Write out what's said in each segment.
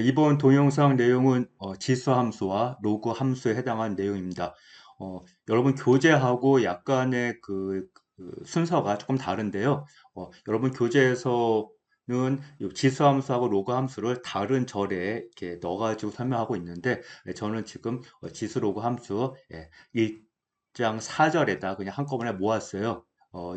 이번 동영상 내용은 지수 함수와 로그 함수에 해당하는 내용입니다. 여러분 교재하고 약간의 그 순서가 조금 다른데요. 여러분 교재에서는 이 지수 함수하고 로그 함수를 다른 절에 이렇게 넣어가지고 설명하고 있는데, 저는 지금 지수 로그 함수 1장 4절에다 그냥 한꺼번에 모았어요.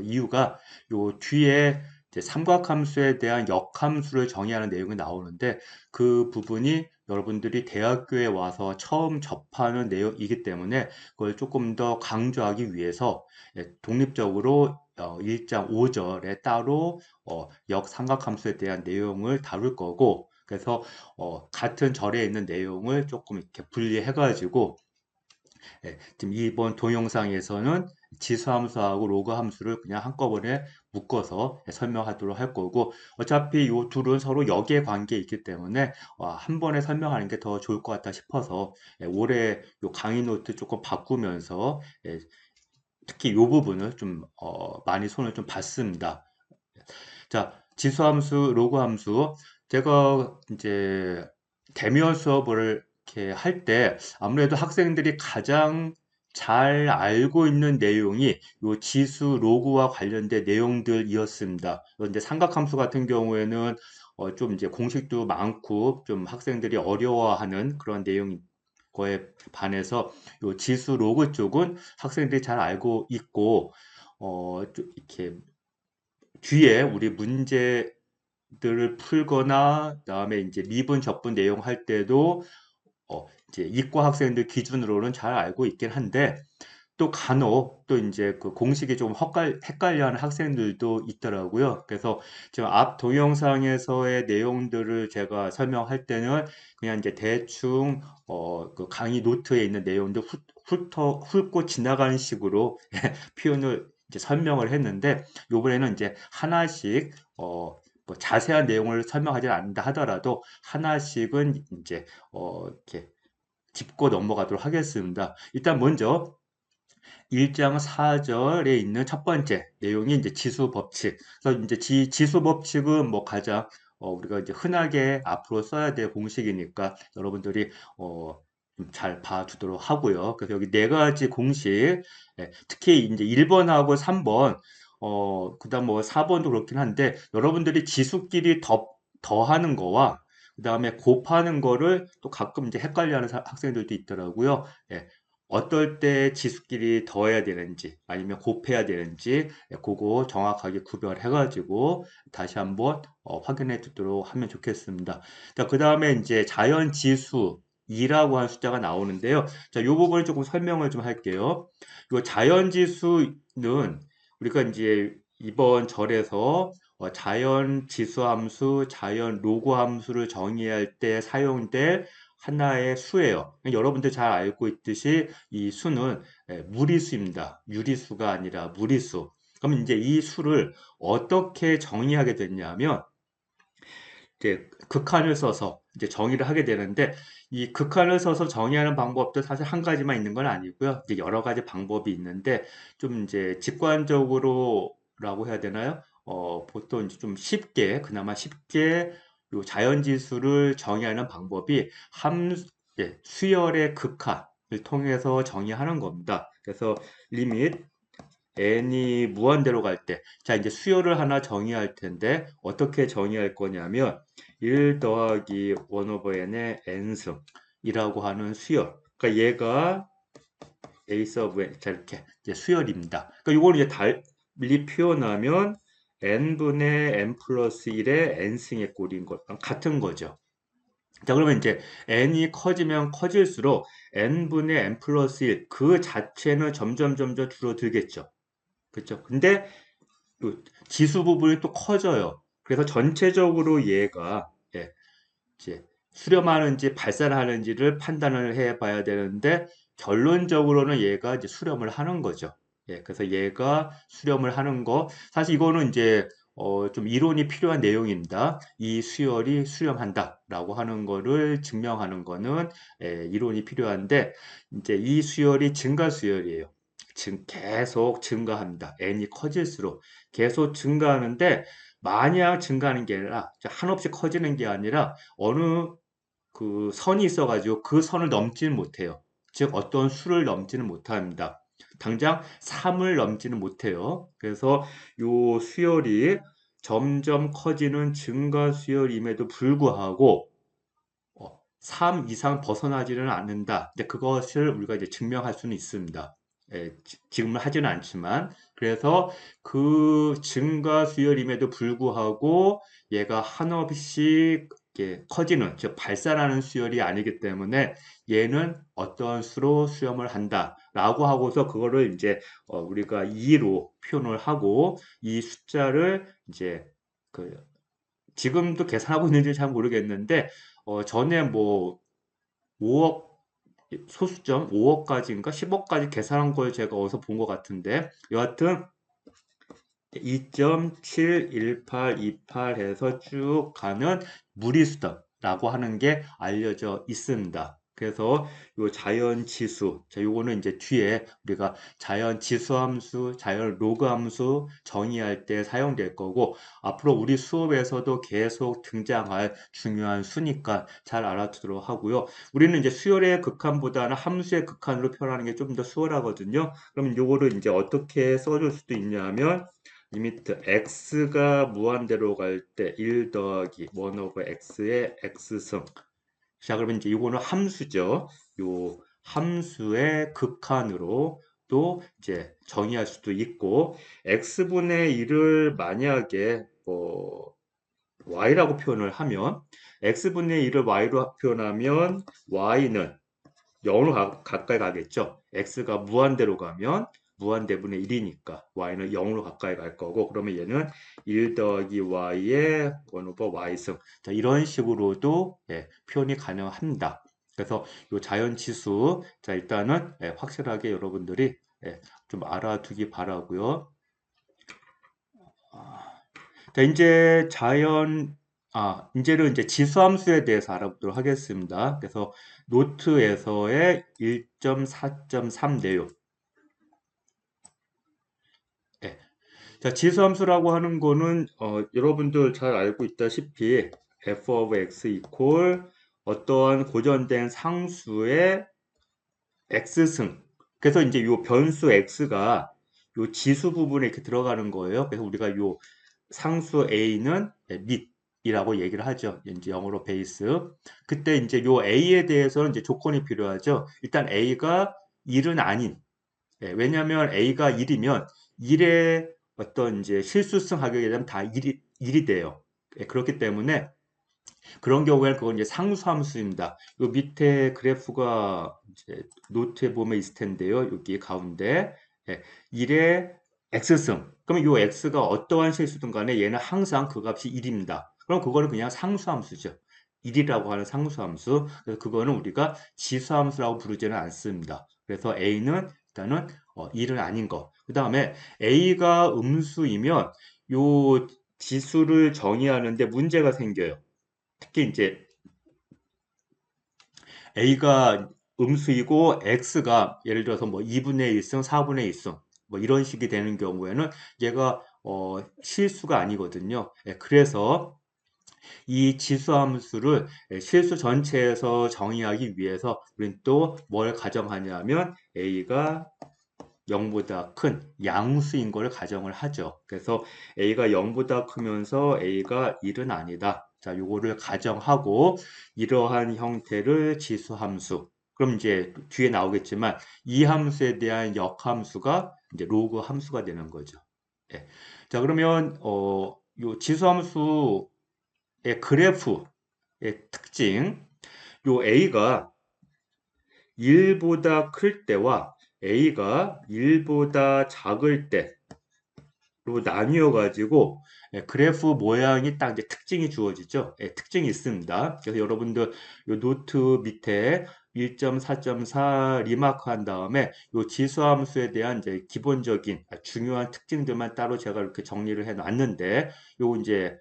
이유가 요 뒤에 이제 삼각함수에 대한 역함수를 정의하는 내용이 나오는데, 그 부분이 여러분들이 대학교에 와서 처음 접하는 내용이기 때문에 그걸 조금 더 강조하기 위해서 독립적으로 1장 5절에 따로 역삼각함수에 대한 내용을 다룰 거고, 그래서 같은 절에 있는 내용을 조금 이렇게 분리해 가지고 지금 이번 동영상에서는 지수함수하고 로그함수를 그냥 한꺼번에 묶어서 설명하도록 할 거고, 어차피 이 둘은 서로 역의 관계에 있기 때문에 한 번에 설명하는 게 더 좋을 것 같다 싶어서 올해 요 강의 노트 조금 바꾸면서 특히 이 부분을 좀 많이 손을 좀 봤습니다. 자, 지수함수, 로그함수. 제가 이제 대면 수업을 이렇게 할 때 아무래도 학생들이 가장 잘 알고 있는 내용이 요 지수, 로그와 관련된 내용들이었습니다. 그런데 삼각함수 같은 경우에는 좀 이제 공식도 많고 좀 학생들이 어려워하는 그런 내용 거에 반해서 요 지수, 로그 쪽은 학생들이 잘 알고 있고 좀 이렇게 뒤에 우리 문제들을 풀거나 그다음에 이제 미분 적분 내용 할 때도 이제 이과 학생들 기준으로는 잘 알고 있긴 한데, 또 간혹 또 이제 그 공식이 좀 헷갈려하는 학생들도 있더라고요. 그래서 지금 앞 동영상에서의 내용들을 제가 설명할 때는 그냥 이제 대충 그 강의 노트에 있는 내용들 훑고 지나가는 식으로 표현을 이제 설명을 했는데, 요번에는 이제 하나씩 뭐 자세한 내용을 설명하지 않는다 하더라도 하나씩은 이제 이렇게 짚고 넘어가도록 하겠습니다. 일단 먼저 1장 4절에 있는 첫 번째 내용이 이제 지수 법칙. 그래서 이제 지수 법칙은 뭐 가장 우리가 이제 흔하게 앞으로 써야 될 공식이니까 여러분들이 좀 잘 봐두도록 하고요. 그래서 여기 네 가지 공식, 특히 이제 1번하고 3번, 그다음 뭐 4번도 그렇긴 한데, 여러분들이 지수끼리 더하는 거와 그다음에 곱하는 거를 또 가끔 이제 헷갈려하는 학생들도 있더라고요. 예, 어떨 때 지수끼리 더해야 되는지 아니면 곱해야 되는지 그거 정확하게 구별해 가지고 다시 한번 확인해 두도록 하면 좋겠습니다. 자, 그 다음에 이제 자연 지수 2라고 하는 숫자가 나오는데요. 자, 이 부분을 조금 설명을 좀 할게요. 이 자연 지수는 우리가 이제 이번 절에서 자연 지수 함수, 자연 로그 함수를 정의할 때 사용될 하나의 수예요. 여러분들 잘 알고 있듯이 이 수는 무리수입니다. 유리수가 아니라 무리수. 그럼 이제 이 수를 어떻게 정의하게 됐냐면, 이제 극한을 써서 이제 정의를 하게 되는데, 이 극한을 써서 정의하는 방법도 사실 한 가지만 있는 건 아니고요. 이제 여러 가지 방법이 있는데, 좀 이제 직관적으로라고 해야 되나요? 보통 이제 좀 쉽게, 그나마 쉽게 요 자연지수를 정의하는 방법이 수열의 극한을 통해서 정의하는 겁니다. 그래서 리밋 n이 무한대로 갈 때, 자, 이제 수열을 하나 정의할 텐데, 어떻게 정의할 거냐면, 1 더하기 1 over n의 n승이라고 하는 수열. 그러니까 얘가 a sub n, 자, 이렇게 이제 수열입니다. 그러니까 이걸 이제 달리 표현하면, n분의 n 플러스 1의 n승의 꼴인 것랑 같은 거죠. 자, 그러면 이제 n이 커지면 커질수록 n분의 n 플러스 1, 그 자체는 점점 줄어들겠죠. 그렇죠. 근데 또 지수 부분이 또 커져요. 그래서 전체적으로 얘가 이제 수렴하는지 발산하는지를 판단을 해 봐야 되는데, 결론적으로는 얘가 이제 수렴을 하는 거죠. 그래서 얘가 수렴을 하는 거, 사실 이거는 이제 좀 이론이 필요한 내용입니다. 이 수열이 수렴한다라고 하는 거를 증명하는 거는 이론이 필요한데, 이제 이 수열이 증가 수열이에요. 계속 증가합니다. n이 커질수록 계속 증가하는데, 마냥 증가하는 게 아니라 한없이 커지는 게 아니라 어느 그 선이 있어가지고 그 선을 넘지는 못해요. 즉 어떤 수를 넘지는 못합니다. 당장 3을 넘지는 못해요. 그래서 요 수열이 점점 커지는 증가 수열임에도 불구하고 3 이상 벗어나지는 않는다. 근데 그것을 우리가 이제 증명할 수는 있습니다. 예, 지금은 하지는 않지만 그래서 그 증가 수열임에도 불구하고 얘가 한없이 이렇게 커지는 즉 발산하는 수열이 아니기 때문에 얘는 어떤 수로 수렴을 한다라고 하고서 그거를 이제 우리가 2로 표현을 하고 이 숫자를 이제 그 지금도 계산하고 있는지 잘 모르겠는데 전에 뭐 5억 소수점 5억까지인가 10억까지 계산한 걸 제가 어디서 본 것 같은데 여하튼 2.71828 해서 쭉 가는 무리수다라고 하는 게 알려져 있습니다. 그래서 요 자연 지수, 자, 요거는 이제 뒤에 우리가 자연 지수 함수, 자연 로그 함수 정의할 때 사용될 거고, 앞으로 우리 수업에서도 계속 등장할 중요한 수니까 잘 알아두도록 하고요. 우리는 이제 수열의 극한보다는 함수의 극한으로 표현하는 게 좀 더 수월하거든요. 그럼 요거를 이제 어떻게 써줄 수도 있냐면, 리미트 x가 무한대로 갈 때 1 더하기 1 오버 x의 x승. 자, 그러면 이제 이거는 함수죠. 요 함수의 극한으로 또 이제 정의할 수도 있고 x분의 1을 만약에 y라고 표현을 하면 x분의 1을 y로 표현하면 y는 0으로 가까이 가겠죠. x가 무한대로 가면 무한대분의 1이니까 y는 0으로 가까이 갈 거고 그러면 얘는 1 더하기 y의 1 오버 y승 자, 이런 식으로도 표현이 가능합니다. 그래서 이 자연치수 자 일단은 확실하게 여러분들이 좀 알아두기 바라고요. 자, 이제는 이제 지수함수에 대해서 알아보도록 하겠습니다. 그래서 노트에서의 1.4.3 내용. 예. 자, 지수함수라고 하는 거는, 여러분들 잘 알고 있다시피, f of x equal 어떠한 고전된 상수의 x승. 그래서 이제 요 변수 x가 요 지수 부분에 이렇게 들어가는 거예요. 그래서 우리가 요 상수 a는 밑이라고 얘기를 하죠. 이제 영어로 베이스. 그때 이제 요 a에 대해서는 이제 조건이 필요하죠. 일단 a가 1은 아닌. 왜냐하면 a가 1이면 1의 어떤 이제 실수성 하격에 되면 다 1이 돼요. 그렇기 때문에 그런 경우에는 그건 이제 상수함수입니다. 요 밑에 그래프가 이제 노트에 보면 있을 텐데요. 여기 가운데 1의 x승. 그러면 요 x가 어떠한 실수든 간에 얘는 항상 그 값이 1입니다. 그럼 그거는 그냥 상수함수죠. 1이라고 하는 상수함수. 그래서 그거는 우리가 지수함수라고 부르지는 않습니다. 그래서 a는 일단은 1은 아닌 거. 그 다음에 a가 음수이면 요 지수를 정의하는데 문제가 생겨요. 특히 이제 A가 음수이고 X가 예를 들어서 뭐 2분의 1승, 4분의 1승 뭐 이런 식이 되는 경우에는 얘가 실수가 아니거든요. 그래서 이 지수함수를 실수 전체에서 정의하기 위해서 우리는 또 뭘 가정하냐면 A가 0보다 큰 양수인 걸 가정을 하죠. 그래서 A가 0보다 크면서 A가 1은 아니다. 자, 요거를 가정하고 이러한 형태를 지수함수. 그럼 이제 뒤에 나오겠지만 이 함수에 대한 역함수가 이제 로그 함수가 되는 거죠. 예. 자, 그러면 요 지수함수의 그래프의 특징, 요 A가 1보다 클 때와 A가 1보다 작을 때로 나뉘어 가지고 그래프 모양이 딱 이제 특징이 주어지죠. 특징이 있습니다. 그래서 여러분들 요 노트 밑에 1.4.4 리마크 한 다음에 요 지수함수에 대한 이제 기본적인 중요한 특징들만 따로 제가 이렇게 정리를 해 놨는데 요 이제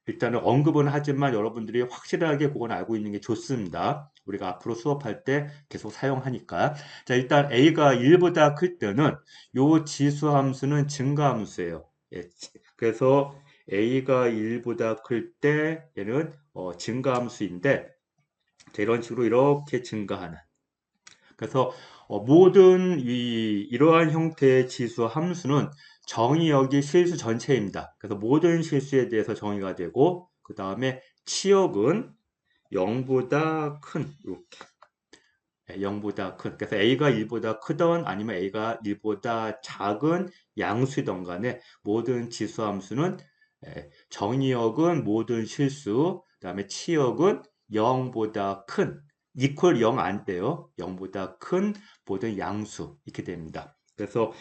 일단은 언급은 하지만 여러분들이 확실하게 그건 알고 있는 게 좋습니다. 우리가 앞으로 수업할 때 계속 사용하니까. 자, 일단 A가 1보다 클 때는 요 지수 함수는 증가 함수예요. 그래서 A가 1보다 클 때 얘는 증가함수인데 자, 이런 식으로 이렇게 증가하는 그래서 모든 이러한 형태의 지수 함수는 정의역이 실수 전체입니다. 그래서 모든 실수에 대해서 정의가 되고 그 다음에 치역은 0보다 큰 이렇게 0보다 큰 그래서 A가 1보다 크던 아니면 A가 1보다 작은 양수이던 간에 모든 지수 함수는 정의역은 모든 실수 그 다음에 치역은 0보다 큰 이퀄 0 안 돼요. 0보다 큰 모든 양수 이렇게 됩니다. 그래서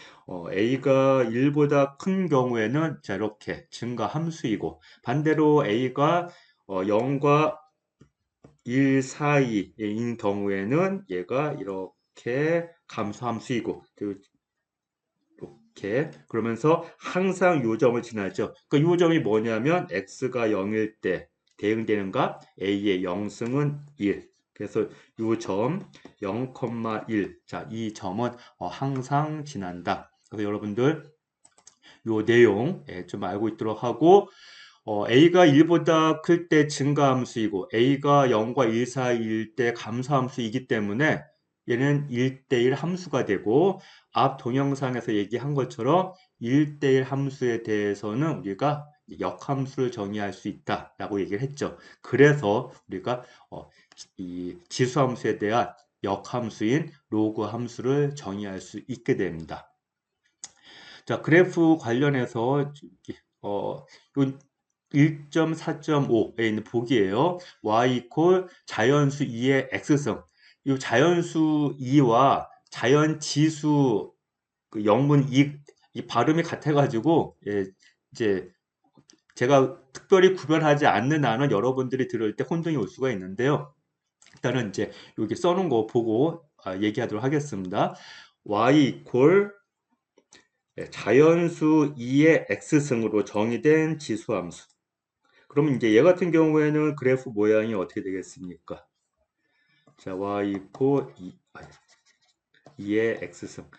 A가 1보다 큰 경우에는 자 이렇게 증가 함수이고 반대로 A가 0과 1 사이인 경우에는 얘가 이렇게 감소함수이고 이렇게 그러면서 항상 요점을 지나죠. 그 요점이 뭐냐면 x가 0일 때 대응되는 값 a의 0승은 1. 그래서 요점 0,1. 자, 이 점은 항상 지난다. 그래서 여러분들 요 내용 좀 알고 있도록 하고 a가 1보다 클 때 증가함수이고 a가 0과 1 사이일 때 감소함수이기 때문에 얘는 1대1 함수가 되고 앞 동영상에서 얘기한 것처럼 1대1 함수에 대해서는 우리가 역함수를 정의할 수 있다라고 얘기를 했죠. 그래서 우리가 이 지수함수에 대한 역함수인 로그 함수를 정의할 수 있게 됩니다. 자, 그래프 관련해서 어, 1.4.5에 있는 보기예요. y 이퀄 자연수 2의 x승. 이 자연수 2와 자연지수 그 영문 이 발음이 같아가지고 이제 제가 특별히 구별하지 않는 한은 여러분들이 들을 때 혼동이 올 수가 있는데요. 일단은 이제 여기 써놓은 거 보고 얘기하도록 하겠습니다. y 이퀄 자연수 2의 x승으로 정의된 지수함수. 그러면 이제 얘 같은 경우에는 그래프 모양이 어떻게 되겠습니까? 자, y 이퀄 2의 x승.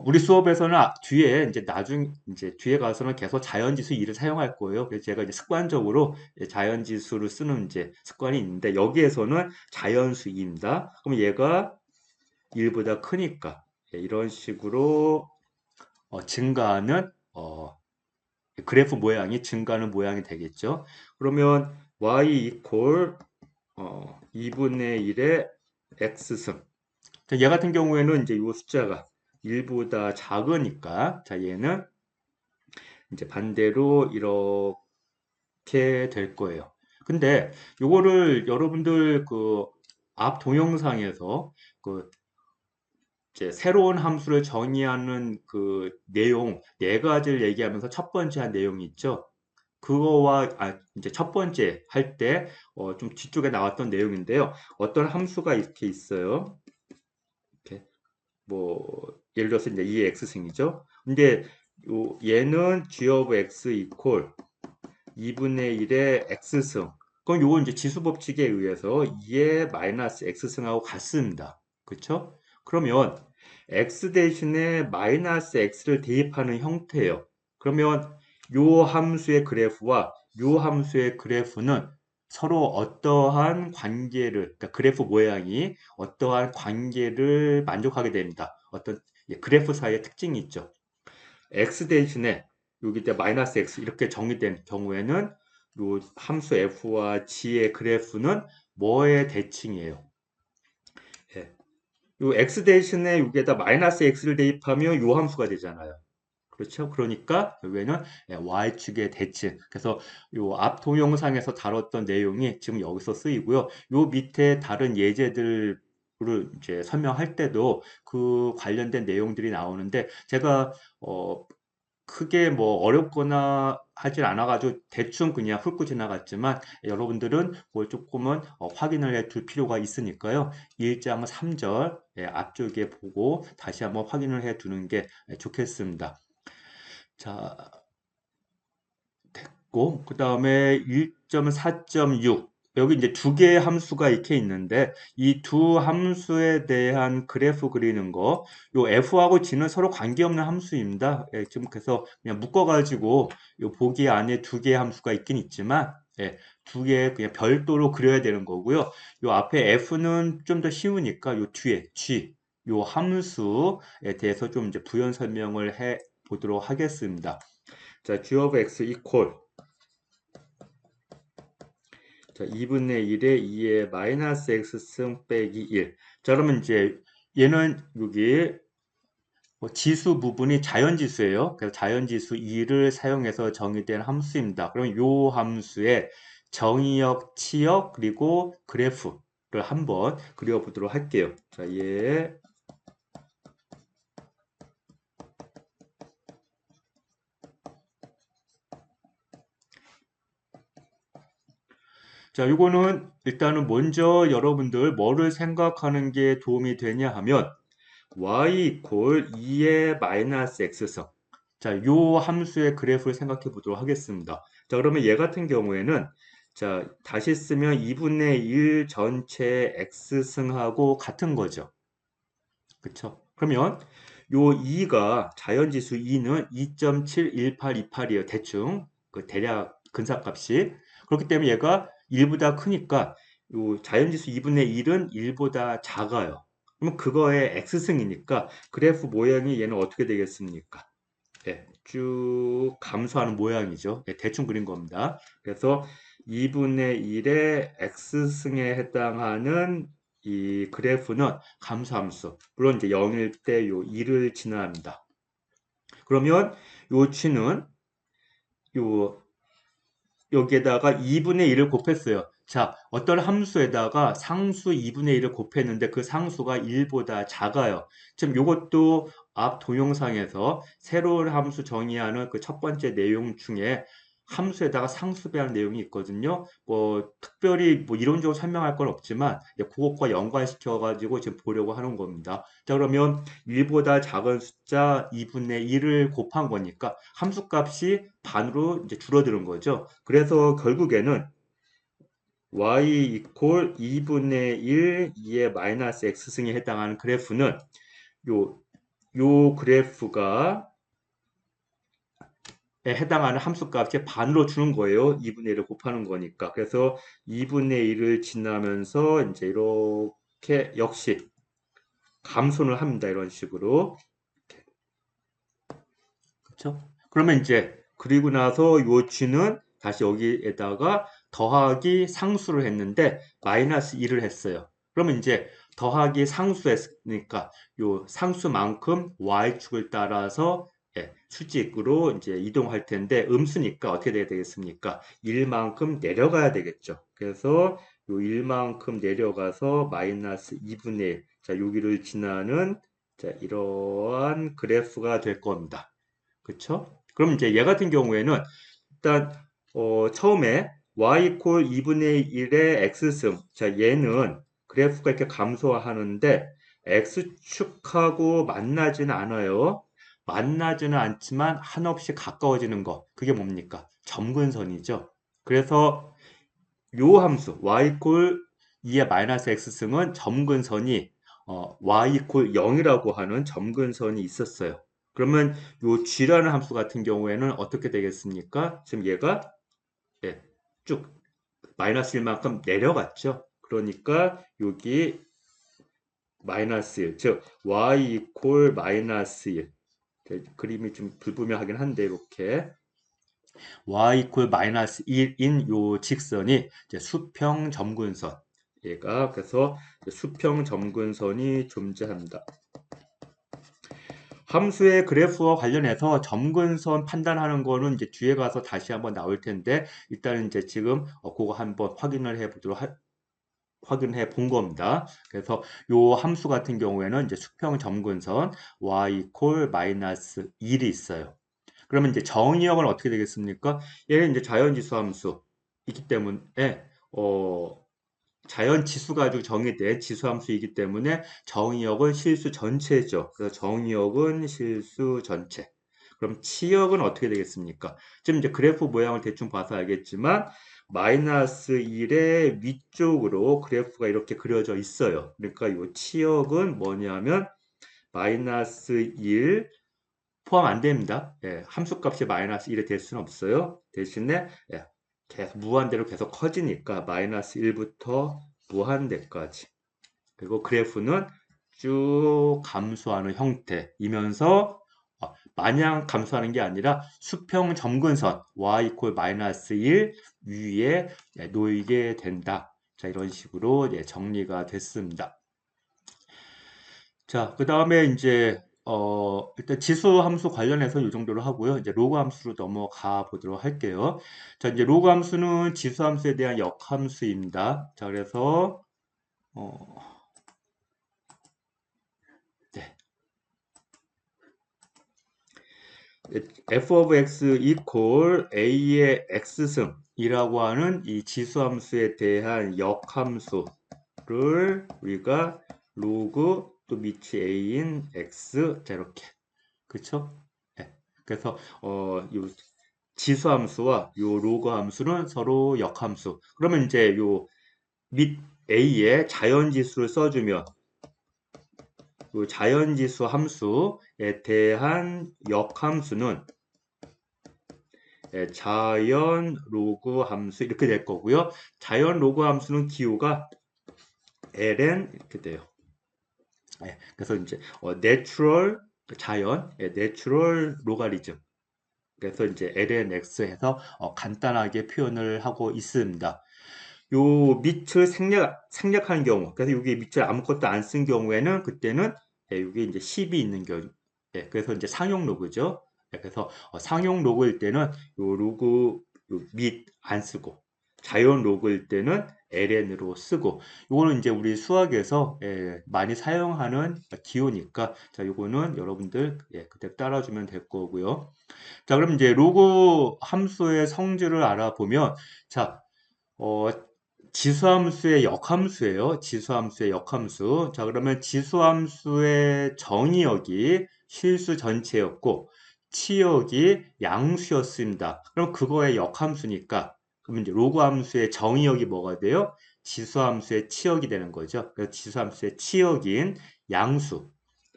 우리 수업에서는 뒤에 이제 뒤에 가서는 계속 자연지수 2를 사용할 거예요. 그래서 제가 이제 습관적으로 자연지수를 쓰는 이제 습관이 있는데 여기에서는 자연수 2입니다. 그럼 얘가 1보다 크니까 이런 식으로 증가하는 그래프 모양이 증가하는 모양이 되겠죠. 그러면 y 이퀄 2분의 1의 x승. 얘 같은 경우에는 이제 이 숫자가 1보다 작으니까 자 얘는 이제 반대로 이렇게 될 거예요. 근데 요거를 여러분들 그 앞 동영상에서 그 이제 새로운 함수를 정의하는 그 내용 네 가지를 얘기하면서 첫 번째 한 내용이 있죠. 그거와 이제 첫 번째 할 때 좀 뒤쪽에 나왔던 내용인데요. 어떤 함수가 이렇게 있어요. 이렇게 뭐 예를 들어서 이제 2의 x승이죠. 근데 얘는 g of x 이퀄 2분의 1의 x승. 그럼 요건 이제 지수 법칙에 의해서 2의 마이너스 x승하고 같습니다. 그렇죠? 그러면 x 대신에 마이너스 x를 대입하는 형태예요. 그러면 요 함수의 그래프와 요 함수의 그래프는 서로 어떠한 관계를, 그러니까 그래프 모양이 어떠한 관계를 만족하게 됩니다. 어떤 그래프 사이의 특징이 있죠. x 대신에 여기 때 마이너스 x 이렇게 정의된 경우에는 요 함수 f와 g의 그래프는 뭐의 대칭이에요? 예. 요 x 대신에 여기에다 마이너스 x를 대입하면 요 함수가 되잖아요. 그렇죠? 그러니까 여기에는 y축의 대칭. 그래서 요 앞 동영상에서 다뤘던 내용이 지금 여기서 쓰이고요. 요 밑에 다른 예제들을 이제 설명할 때도 그 관련된 내용들이 나오는데 제가 크게 뭐 어렵거나 하진 않아가지고 대충 그냥 훑고 지나갔지만 여러분들은 뭘 조금은 확인을 해 둘 필요가 있으니까요. 1장 3절 앞쪽에 보고 다시 한번 확인을 해 두는 게 좋겠습니다. 자, 됐고, 그 다음에 1.4.6. 여기 이제 두 개의 함수가 이렇게 있는데, 이 두 함수에 대한 그래프 그리는 거, 요 f하고 g는 서로 관계없는 함수입니다. 지금 그래서 그냥 묶어가지고, 요 보기 안에 두 개의 함수가 있긴 있지만, 두 개 그냥 별도로 그려야 되는 거고요. 요 앞에 f는 좀 더 쉬우니까 요 뒤에 g, 요 함수에 대해서 좀 이제 부연 설명을 해 보도록 하겠습니다. 자, g of x equal 자, 2분의 1에 2의 마이너스 x승 빼기 1. 자, 그러면 이제 얘는 여기 지수 부분이 자연지수예요. 그래서 자연지수 2를 사용해서 정의된 함수입니다. 그럼 이 함수의 정의역, 치역, 그리고 그래프를 한번 그려보도록 할게요. 자, 자, 이거는 일단은 먼저 여러분들 뭐를 생각하는 게 도움이 되냐 하면 y 이퀄 2의 마이너스 x승. 자, 요 함수의 그래프를 생각해 보도록 하겠습니다. 자, 그러면 얘 같은 경우에는 자, 다시 쓰면 2분의 1 전체 x승하고 같은 거죠. 그쵸? 그러면 요 2가 자연지수 2는 2.71828이에요. 대충 그 대략 근사값이. 그렇기 때문에 얘가 1보다 크니까 요 자연지수 2분의 1은 1보다 작아요. 그러면 그거의 x승이니까 그래프 모양이 얘는 어떻게 되겠습니까? 예, 쭉 감소하는 모양이죠. 예, 대충 그린 겁니다. 그래서 2분의 1의 x승에 해당하는 이 그래프는 감소함수. 물론 이제 0일 때 요 2를 지나갑니다. 그러면 요 치는 요 여기에다가 2분의 1을 곱했어요. 자, 어떤 함수에다가 상수 2분의 1을 곱했는데 그 상수가 1보다 작아요. 지금 이것도 앞 동영상에서 새로운 함수 정의하는 그 첫 번째 내용 중에 함수에다가 상수배한 내용이 있거든요. 뭐 특별히 뭐 이론적으로 설명할 건 없지만 그것과 연관시켜 가지고 지금 보려고 하는 겁니다. 자, 그러면 1보다 작은 숫자 2분의 1을 곱한 거니까 함수값이 반으로 이제 줄어드는 거죠. 그래서 결국에는 y 이퀄 2분의 1, 2의 마이너스 x승에 해당하는 그래프는 요, 요 그래프가 에 해당하는 함수값이 반으로 주는 거예요. 2분의 1을 곱하는 거니까. 그래서 2분의 1을 지나면서 이제 이렇게 역시 감소를 합니다. 이런 식으로. 그렇죠? 그러면 이제 그리고 나서 요 g는 다시 여기에다가 더하기 상수를 했는데 마이너스 1을 했어요. 그러면 이제 더하기 상수했으니까 요 상수만큼 y축을 따라서 예, 수직으로 이제 이동할 텐데 음수니까 어떻게 돼야 되겠습니까? 1만큼 내려가야 되겠죠. 그래서 요 1만큼 내려가서 마이너스 2분의 1. 자, 여기를 지나는 자, 이러한 그래프가 될 겁니다. 그쵸? 그럼 이제 얘 같은 경우에는 일단 처음에 y 이퀄 2분의 1의 x승. 자, 얘는 그래프가 이렇게 감소하는데 x축하고 만나지는 않아요. 만나지는 않지만 한없이 가까워지는 거. 그게 뭡니까? 점근선이죠. 그래서 요 함수 y 이퀄 2의 마이너스 x승은 점근선이 y 이퀄 0이라고 하는 점근선이 있었어요. 그러면 요 g라는 함수 같은 경우에는 어떻게 되겠습니까? 지금 얘가 예, 쭉 마이너스 1만큼 내려갔죠. 그러니까 여기 마이너스 1, 즉 y 이퀄 마이너스 1. 그림이 좀 불분명하긴 한데 이렇게 y 이퀄 마이너스 1인 요 직선이 이제 수평 점근선. 얘가 그래서 수평 점근선이 존재합니다. 함수의 그래프와 관련해서 점근선 판단하는 거는 이제 뒤에 가서 다시 한번 나올 텐데 일단은 이제 지금 그거 한번 확인해 본 겁니다. 그래서 요 함수 같은 경우에는 이제 수평 점근선 y 이퀄 마이너스 1이 있어요. 그러면 이제 정의역은 어떻게 되겠습니까? 얘는 이제 자연지수 함수이기 때문에 자연 지수 가지고 정의된 지수함수이기 때문에 정의역은 실수 전체죠. 그래서 정의역은 실수 전체. 그럼 치역은 어떻게 되겠습니까? 지금 이제 그래프 모양을 대충 봐서 알겠지만 마이너스 1의 위쪽으로 그래프가 이렇게 그려져 있어요. 그러니까 이 치역은 뭐냐면 마이너스 1 포함 안 됩니다. 예, 함수값이 마이너스 1이 될 수는 없어요. 대신에 예, 계속 무한대로 계속 커지니까 마이너스 1부터 무한대까지. 그리고 그래프는 쭉 감소하는 형태이면서 마냥 감소하는 게 아니라 수평 점근선 y 이퀄 마이너스 1 위에 놓이게 된다. 자, 이런 식으로 정리가 됐습니다. 자, 그 다음에 이제 일단 지수 함수 관련해서 이 정도로 하고요. 이제 로그 함수로 넘어가 보도록 할게요. 자, 이제 로그 함수는 지수 함수에 대한 역함수입니다. 자, 그래서 네. f of x equal a의 x승이라고 하는 이 지수 함수에 대한 역함수를 우리가 로그 또 밑이 a인 x 자 이렇게 그쵸? 네. 그래서 요 지수 함수와 요 로그 함수는 서로 역함수. 그러면 이제 요 밑 a의 자연지수를 써주면 요 자연지수 함수에 대한 역함수는 자연 로그 함수 이렇게 될 거고요. 자연 로그 함수는 기호가 ln 이렇게 돼요. 그래서 이제 natural 자연, natural 로가리즘. 그래서 이제 lnx 해서 간단하게 표현을 하고 있습니다. 요 밑을 생략한 경우, 그래서 여기 밑을 아무것도 안 쓴 경우에는 그때는 여기 이제 10이 있는 경우, 그래서 이제 상용 로그죠. 그래서 상용 로그일 때는 요 로그 밑 안 쓰고 자연 로그일 때는 ln으로 쓰고 요거는 이제 우리 수학에서 많이 사용하는 기호니까 자 요거는 여러분들 그때 따라주면 될 거고요. 자 그럼 이제 로그 함수의 성질을 알아보면 자 지수함수의 역함수예요. 지수함수의 역함수. 자, 그러면 지수함수의 정의역이 실수 전체였고 치역이 양수였습니다. 그럼 그거의 역함수니까 그러면 이제 로그함수의 정의역이 뭐가 돼요? 지수함수의 치역이 되는 거죠. 그래서 지수함수의 치역인 양수,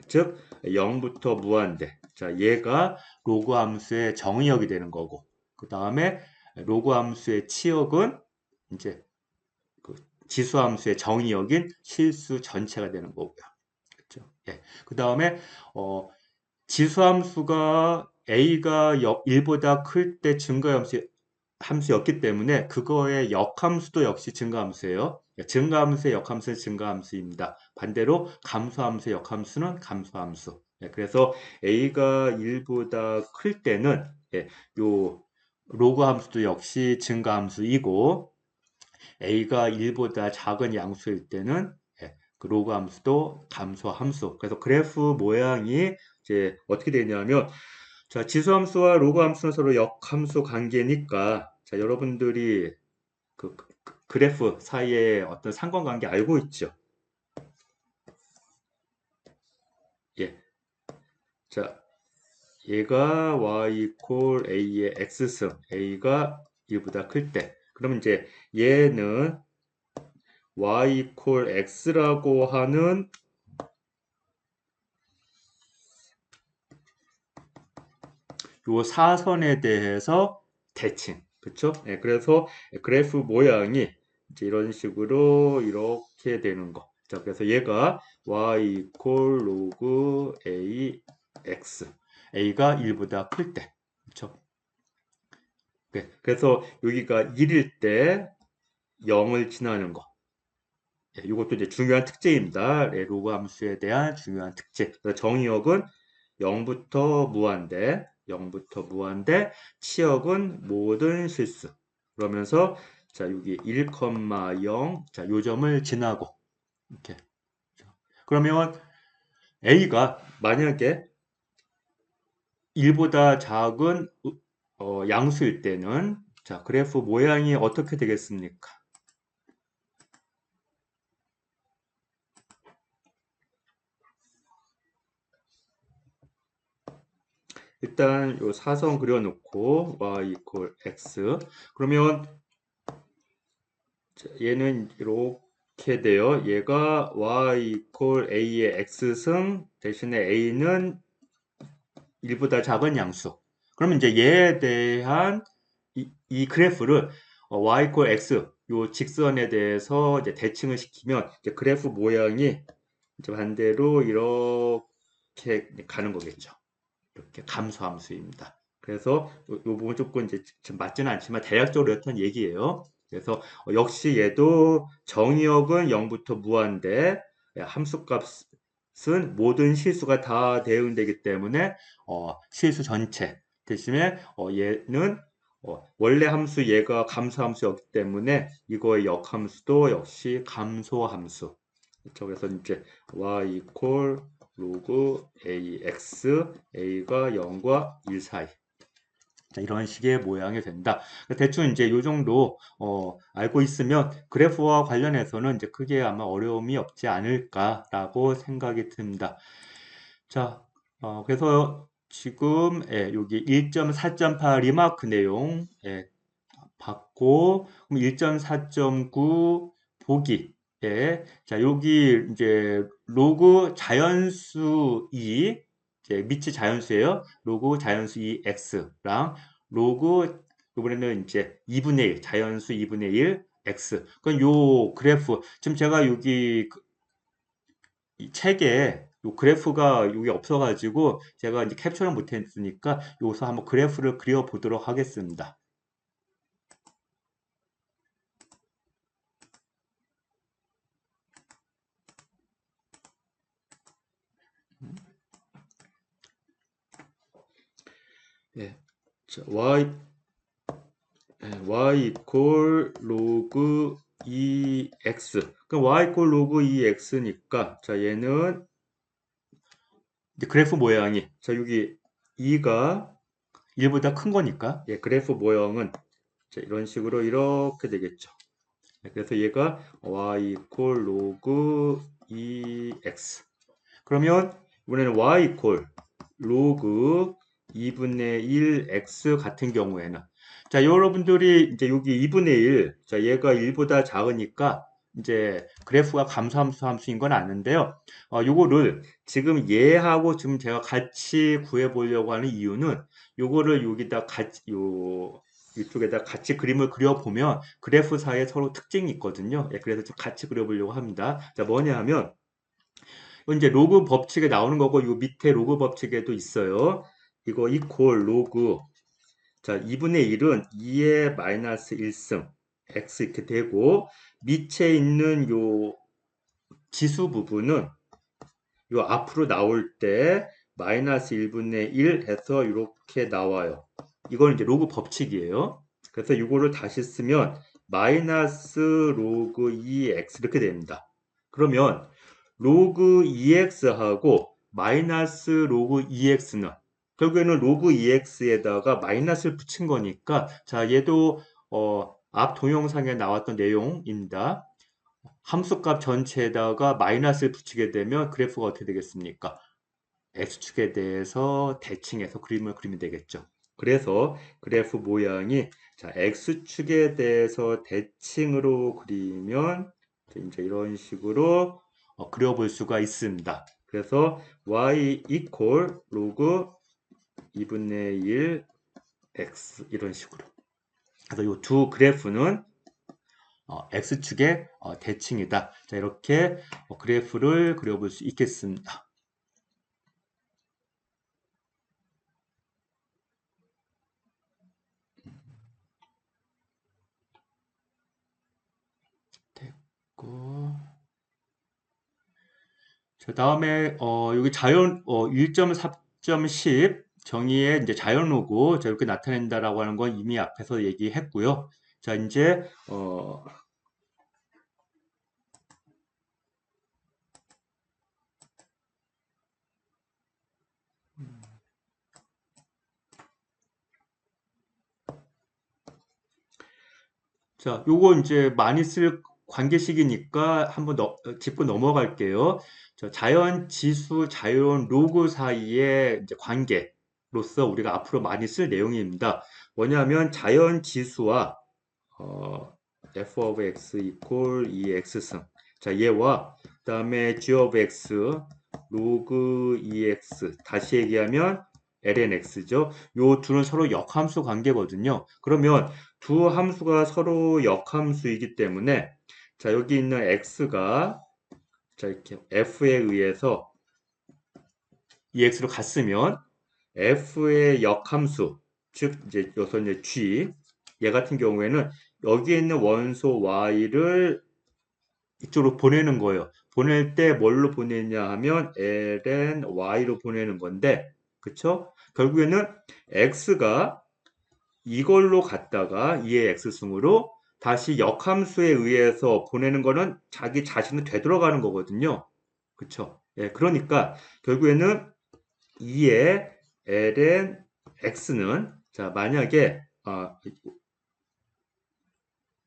즉 0부터 무한대. 자, 얘가 로그함수의 정의역이 되는 거고 그 다음에 로그함수의 치역은 이제 지수함수의 정의역인 실수 전체가 되는 거고요. 그렇죠? 예. 그 다음에 지수함수가 a가 1보다 클 때 함수였기 때문에 그거의 역함수도 역시 증가함수예요. 증가함수의 역함수는 증가함수입니다. 반대로 감소함수의 역함수는 감소함수. 그래서 a가 1보다 클 때는 요 로그 함수도 역시 증가함수이고 a가 1보다 작은 양수일 때는 그 로그 함수도 감소 함수. 그래서 그래프 모양이 이제 어떻게 되냐면 자, 지수 함수와 로그 함수는 서로 역함수 관계니까 자, 여러분들이 그 그래프 사이에 어떤 상관관계 알고 있죠? 예. 자, 얘가 y 이퀄 a의 x승, a가 1보다 클 때. 그러면 이제 얘는 y 이퀄 x라고 하는 요 사선에 대해서 대칭. 그쵸? 그래서 그래프 모양이 이제 이런 식으로 이렇게 되는 거. 자, 그래서 얘가 y 이퀄 로그 a x. a가 1보다 클 때. 그쵸? 그래서 여기가 1일 때 0을 지나는 거. 이것도 이제 중요한 특징입니다. 로그 함수에 대한 중요한 특징. 정의역은 0부터 무한대, 0부터 무한대, 치역은 모든 실수. 그러면서 자 여기 1,0, 자 요점을 지나고 이렇게. 그러면 a가 만약에 1보다 작은 양수일 때는 자 그래프 모양이 어떻게 되겠습니까? 일단 요 사선 그려놓고 y 이퀄 x 그러면 얘는 이렇게 돼요. 얘가 y 이퀄 a의 x승 대신에 a는 1보다 작은 양수. 그러면 이제 얘에 대한 이 그래프를 y equal x 요 직선에 대해서 이제 대칭을 시키면 이제 그래프 모양이 이제 반대로 이렇게 가는 거겠죠. 이렇게 감소함수입니다. 그래서 요 부분 조금 이제 지금 맞지는 않지만 대략적으로 이렇다는 얘기예요. 그래서 역시 얘도 정의역은 0부터 무한대, 함수값은 모든 실수가 다 대응되기 때문에 실수 전체 대신에 얘는 원래 함수 얘가 감소함수였기 때문에 이거의 역함수도 역시 감소함수. 그렇죠? 그래서 이제 y equal 로그 ax, a가 0과 1 사이. 자, 이런 식의 모양이 된다. 대충 이제 요 정도 알고 있으면 그래프와 관련해서는 이제 크게 아마 어려움이 없지 않을까라고 생각이 듭니다. 자, 그래서 지금 여기 1.4.8 리마크 내용 받고 1.4.9 보기 자, 여기 이제 로그 자연수 2 이제 미치 자연수예요. 로그 자연수 2 x랑 로그 이번에는 이제 2분의 1 자연수 2분의 1 x. 그럼 요 그래프 지금 제가 여기 이 책에 요 그래프가 여기 없어가지고 제가 이제 캡처를 못했으니까 여기서 한번 그래프를 그려 보도록 하겠습니다. 예. 자, y equal 로그 2x. 그럼 y equal 로그 2x니까 자, 얘는 이제 그래프 모양이 자, 여기 2가 1보다 큰 거니까 그래프 모형은 자, 이런 식으로 이렇게 되겠죠. 그래서 얘가 y equal 로그 2x. 그러면 이번에는 y equal 로그 2분의 1 x 같은 경우에는 자, 여러분들이 이제 여기 2분의 1, 자, 얘가 1보다 작으니까 이제 그래프가 감소함수 함수인 건 아는데요. 요거를 지금 얘하고 지금 제가 같이 구해 보려고 하는 이유는 요거를 여기다 같이 이쪽에다 같이 그림을 그려보면 그래프 사이에 서로 특징이 있거든요. 그래서 좀 같이 그려보려고 합니다. 자, 뭐냐 하면 이제 로그 법칙에 나오는 거고 이 밑에 로그 법칙에도 있어요. 이거 이퀄 로그 자 2분의 1은 2의 마이너스 1승 x 이렇게 되고 밑에 있는 요 지수 부분은 요 앞으로 나올 때 마이너스 1분의 1 해서 이렇게 나와요. 이건 이제 로그 법칙이에요. 그래서 이거를 다시 쓰면 마이너스 로그 2x 이렇게 됩니다. 그러면 로그 2x하고 마이너스 로그 2x는 결국에는 로그 2x에다가 마이너스를 붙인 거니까 자 얘도 앞 동영상에 나왔던 내용입니다. 함수값 전체에다가 마이너스를 붙이게 되면 그래프가 어떻게 되겠습니까? x축에 대해서 대칭해서 그림을 그리면 되겠죠. 그래서 그래프 모양이 자 x축에 대해서 대칭으로 그리면 이제 이런 식으로 그려볼 수가 있습니다. 그래서 y equal 로그 2분의 1 x 이런 식으로. 그래서 이 두 그래프는 x축의 대칭이다. 자 이렇게 그래프를 그려볼 수 있겠습니다. 됐고. 자, 다음에 여기 자연 1.4.10 정의의 이제 자연 로고 이렇게 나타낸다라고 하는 건 이미 앞에서 얘기했고요. 자, 이제 자, 요거 이제 많이 쓸 관계식이니까 한번 짚고 넘어갈게요. 자연 지수, 자연 로그 사이의 이제 관계로서 우리가 앞으로 많이 쓸 내용입니다. 뭐냐면 자연 지수와 f of x equal 2x승. 자, 얘와 그다음에 g of x 로그 2x 다시 얘기하면 lnx죠. 요 둘은 서로 역함수 관계거든요. 그러면 두 함수가 서로 역함수이기 때문에 자, 여기 있는 x가 자, 이렇게 f에 의해서 ex로 갔으면 f의 역함수, 즉 이제 여기서 이제 g 얘 같은 경우에는 여기에 있는 원소 y를 이쪽으로 보내는 거예요. 보낼 때 뭘로 보내냐 하면 ln y로 보내는 건데, 그쵸? 결국에는 x가 이걸로 갔다가 2의 x승으로 다시 역함수에 의해서 보내는 거는 자기 자신은 되돌아가는 거거든요. 그쵸? 예, 그러니까 결국에는 2의 ln x는 자 만약에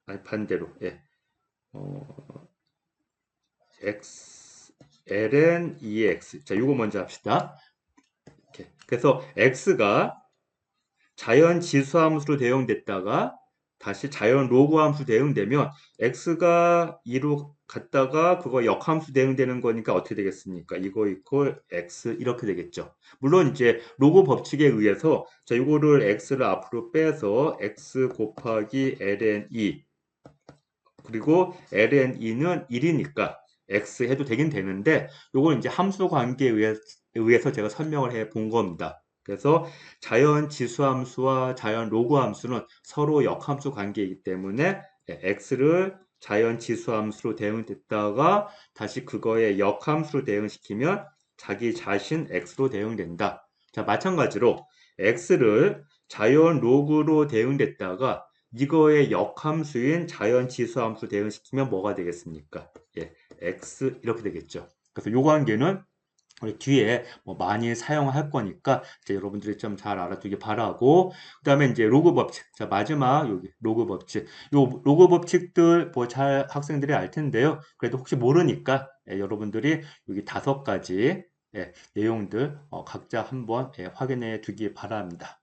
아니 반대로 예, 어, x ln 2x 자 이거 먼저 합시다. 이렇게. 그래서 x가 자연 지수함수로 대응됐다가 다시 자연 로그 함수 대응되면 x가 2로 갔다가 그거 역함수 대응되는 거니까 어떻게 되겠습니까? 이거 이퀄 x 이렇게 되겠죠. 물론 이제 로그 법칙에 의해서 자 이거를 x를 앞으로 빼서 x 곱하기 ln 2 그리고 ln 2는 1이니까 x 해도 되긴 되는데 요걸 이제 함수 관계에 의해서 제가 설명을 해 본 겁니다. 그래서 자연 지수함수와 자연 로그 함수는 서로 역함수 관계이기 때문에 x를 자연 지수함수로 대응됐다가 다시 그거에 역함수로 대응시키면 자기 자신 x로 대응된다. 자, 마찬가지로 x를 자연 로그로 대응됐다가 이거의 역함수인 자연 지수함수 대응시키면 뭐가 되겠습니까? 예, x 이렇게 되겠죠. 그래서 요 관계는 우리 뒤에 뭐 많이 사용할 거니까 이제 여러분들이 좀 잘 알아두기 바라고 그다음에 이제 로그 법칙 자 마지막 여기 로그 법칙 요 로그 법칙들 뭐 잘 학생들이 알 텐데요 그래도 혹시 모르니까 여러분들이 여기 5가지 내용들 각자 한번 확인해 두기 바랍니다.